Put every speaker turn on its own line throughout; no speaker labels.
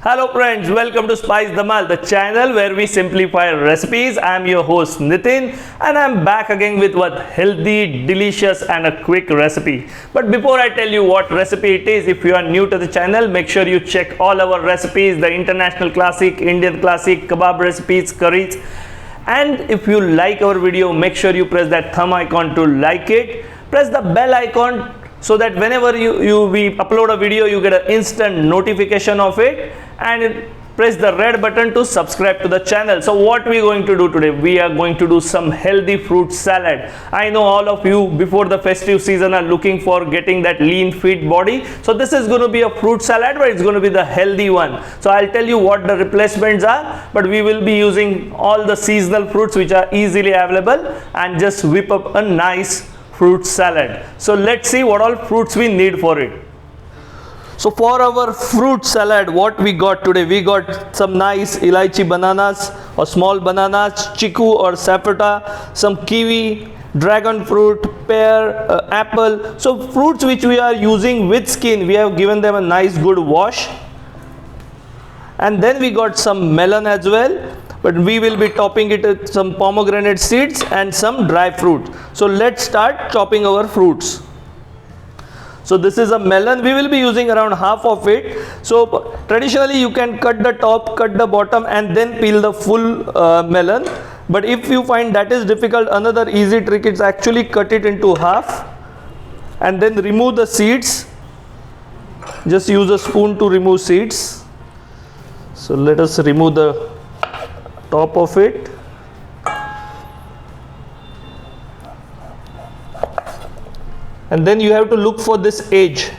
Hello friends, welcome to Spice Dhamal, the channel where we simplify recipes. I am your host Nitin and I am back again with what healthy, delicious and a quick recipe. But before I tell you what recipe it is, if you are new to the channel, make sure you check all our recipes, the international classic, Indian classic, kebab recipes, curries. And if you like our video, make sure you press that thumb icon to like it. Press the bell icon so that whenever we upload a video, you get an instant notification of it, and press the red button to subscribe to the channel. So what we are going to do today? We are going to do some healthy fruit salad. I know all of you before the festive season are looking for getting that lean fit body. So this is going to be a fruit salad, but it's going to be the healthy one. So I'll tell you what the replacements are, but we will be using all the seasonal fruits which are easily available and just whip up a nice fruit salad. So let's see what all fruits we need for it. So for our fruit salad, what we got today? We got some nice elaichi bananas or small bananas, chiku or sapota, some kiwi, dragon fruit, pear, apple. So fruits which we are using with skin, we have given them a nice good wash. And then we got some melon as well, but we will be topping it with some pomegranate seeds and some dry fruit. So let's start chopping our fruits. So this is a melon. We will be using around half of it. So traditionally you can cut the top, cut the bottom and then peel the full melon. But if you find that is difficult, another easy trick is actually cut it into half and then remove the seeds. Just use a spoon to remove seeds. So let us remove the top of it. And then you have to look for this edge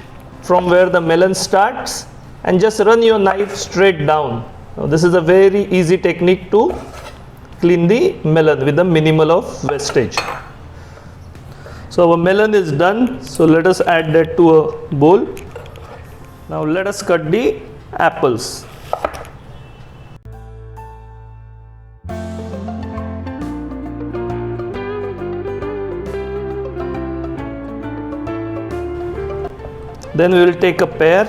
from where the melon starts and just run your knife straight down. Now this is a very easy technique to clean the melon with a minimal of wastage. So our melon is done. So let us add that to a bowl. Now let us cut the apples. Then we will take a pear.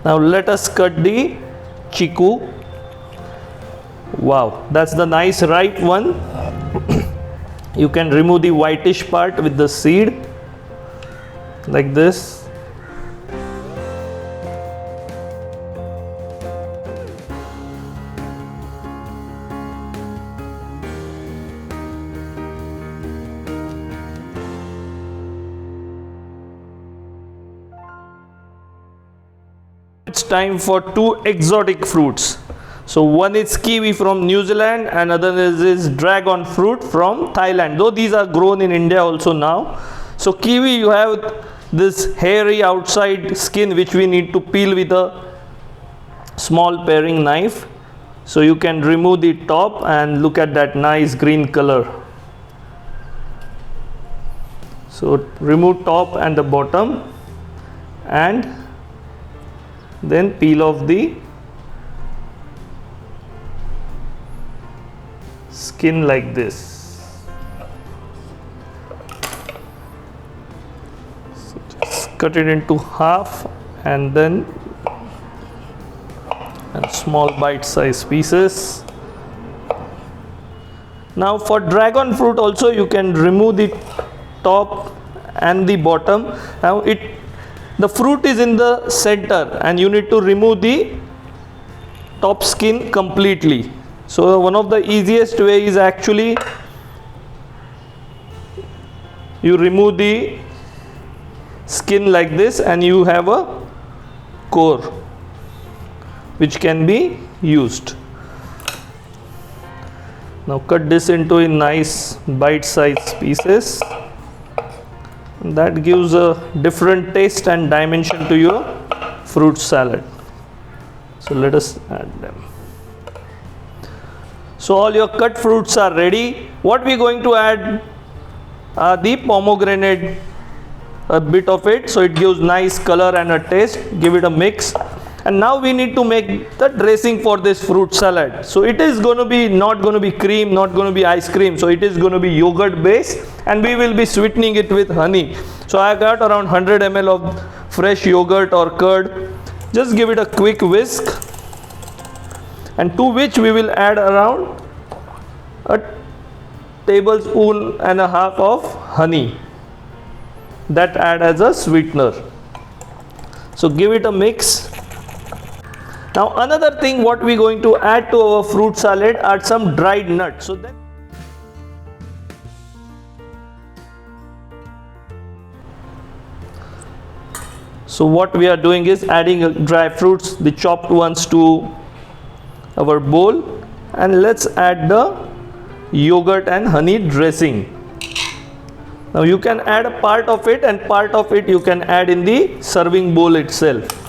Now let us cut the chiku. Wow, that's the nice ripe one. You can remove the whitish part with the seed like this. It's time for two exotic fruits. So one is kiwi from New Zealand and other is dragon fruit from Thailand. Though these are grown in India also now. So kiwi, you have this hairy outside skin which we need to peel with a small paring knife. So you can remove the top and look at that nice green color. So remove top and the bottom and then peel off the skin like this. So just cut it into half and then small bite-sized pieces. Now for dragon fruit also you can remove the top and the bottom. Now the fruit is in the center and you need to remove the top skin completely. So one of the easiest way is actually you remove the skin like this and you have a core which can be used. Now cut this into a nice bite-sized pieces. That gives a different taste and dimension to your fruit salad. So let us add them. So all your cut fruits are ready. What we are going to add are the pomegranate, a bit of it, so it gives nice color and a taste. Give it a mix. And now we need to make the dressing for this fruit salad. So it is going to be not going to be cream, not going to be ice cream. So it is going to be yogurt base, and we will be sweetening it with honey. So I got around 100 ml of fresh yogurt or curd. Just give it a quick whisk, and to which we will add around a tablespoon and a half of honey. That add as a sweetener. So give it a mix. Now another thing what we going to add to our fruit salad are some dried nuts. So what we are doing is adding dry fruits, the chopped ones, to our bowl, and let's add the yogurt and honey dressing. Now you can add a part of it, and part of it you can add in the serving bowl itself.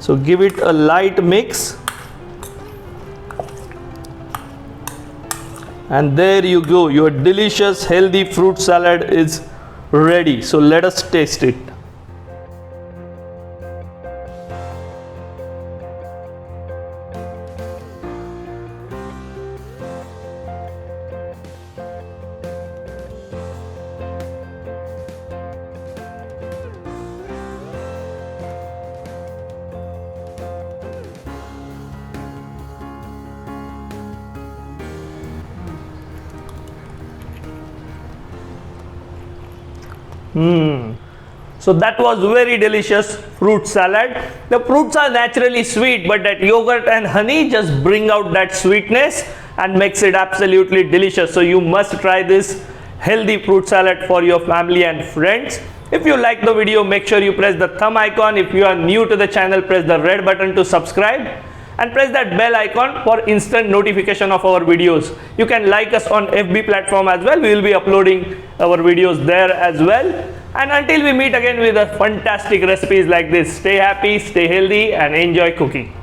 So give it a light mix, and there you go, your delicious healthy fruit salad is ready. So let us taste it. So that was very delicious fruit salad. The fruits are naturally sweet, but that yogurt and honey just bring out that sweetness and makes it absolutely delicious. So you must try this healthy fruit salad for your family and friends. If you like the video, make sure you press the thumb icon. If you are new to the channel, press the red button to subscribe, and press that bell icon for instant notification of our videos. You can like us on FB platform as well. We will be uploading our videos there as well. And until we meet again with a fantastic recipes like this, stay happy, stay healthy, and enjoy cooking.